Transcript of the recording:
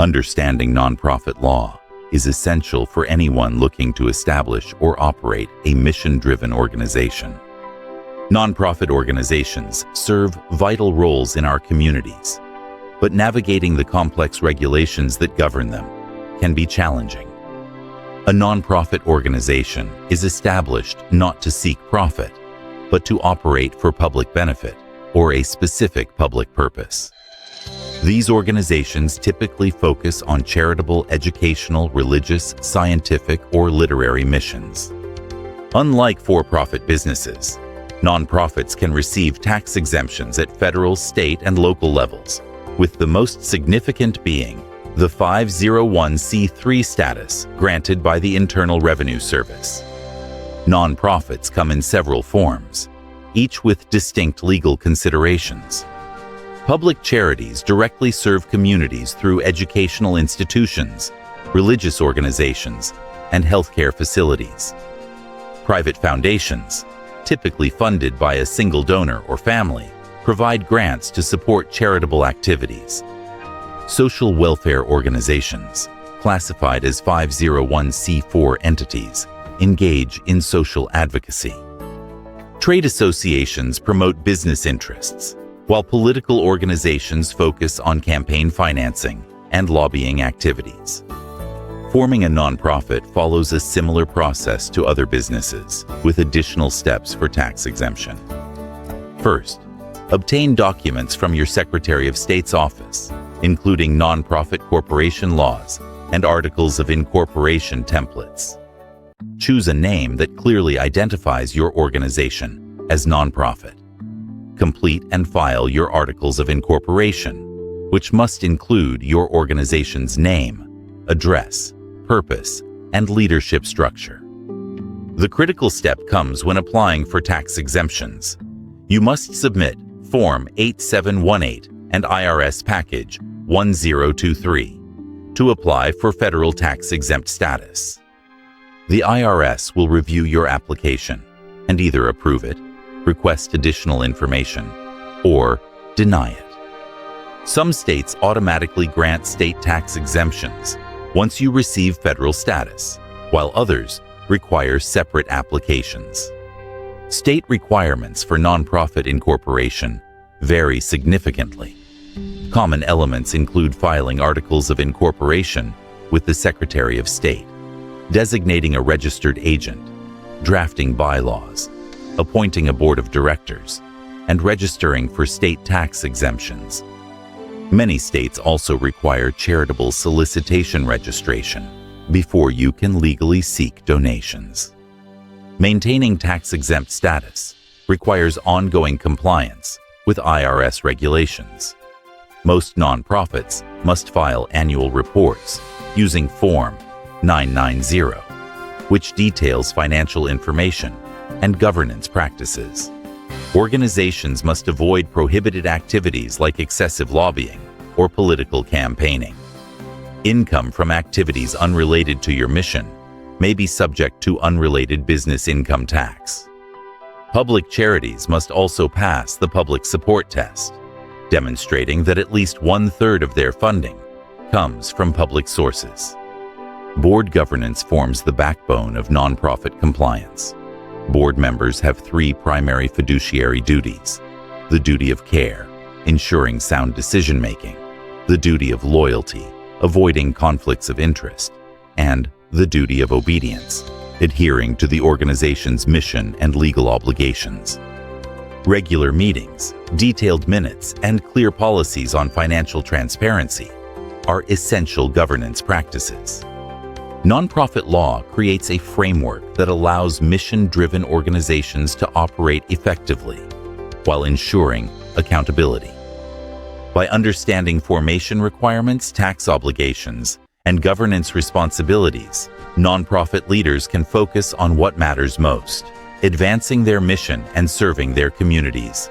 Understanding nonprofit law is essential for anyone looking to establish or operate a mission-driven organization. Nonprofit organizations serve vital roles in our communities, but navigating the complex regulations that govern them can be challenging. A nonprofit organization is established not to seek profit, but to operate for public benefit or a specific public purpose. These organizations typically focus on charitable, educational, religious, scientific, or literary missions. Unlike for-profit businesses, nonprofits can receive tax exemptions at federal, state, and local levels, with the most significant being the 501c3 status granted by the Internal Revenue Service. Nonprofits come in several forms, each with distinct legal considerations. Public charities directly serve communities through educational institutions, religious organizations, and healthcare facilities. Private foundations, typically funded by a single donor or family, provide grants to support charitable activities. Social welfare organizations, classified as 501c4 entities, engage in social advocacy. Trade associations promote business interests, while political organizations focus on campaign financing and lobbying activities. Forming a nonprofit follows a similar process to other businesses, with additional steps for tax exemption. First, obtain documents from your Secretary of State's office, including nonprofit corporation laws and articles of incorporation templates. Choose a name that clearly identifies your organization as nonprofit. Complete and file your articles of incorporation, which must include your organization's name, address, purpose, and leadership structure. The critical step comes when applying for tax exemptions. You must submit Form 8718 and IRS Package 1023 to apply for federal tax-exempt status. The IRS will review your application and either approve it, request additional information, or deny it. Some states automatically grant state tax exemptions once you receive federal status, while others require separate applications. State requirements for nonprofit incorporation vary significantly. Common elements include filing articles of incorporation with the Secretary of State, designating a registered agent, drafting bylaws, appointing a board of directors, and registering for state tax exemptions. Many states also require charitable solicitation registration before you can legally seek donations. Maintaining tax-exempt status requires ongoing compliance with IRS regulations. Most nonprofits must file annual reports using Form 990, which details financial information and governance practices. Organizations must avoid prohibited activities like excessive lobbying or political campaigning. Income from activities unrelated to your mission may be subject to unrelated business income tax. Public charities must also pass the public support test, demonstrating that at least 1/3 of their funding comes from public sources. Board governance forms the backbone of nonprofit compliance. Board members have 3 primary fiduciary duties: the duty of care, ensuring sound decision-making; the duty of loyalty, avoiding conflicts of interest; and the duty of obedience, adhering to the organization's mission and legal obligations. Regular meetings, detailed minutes, and clear policies on financial transparency are essential governance practices. Nonprofit law creates a framework that allows mission-driven organizations to operate effectively while ensuring accountability. By understanding formation requirements, tax obligations, and governance responsibilities, nonprofit leaders can focus on what matters most: advancing their mission and serving their communities.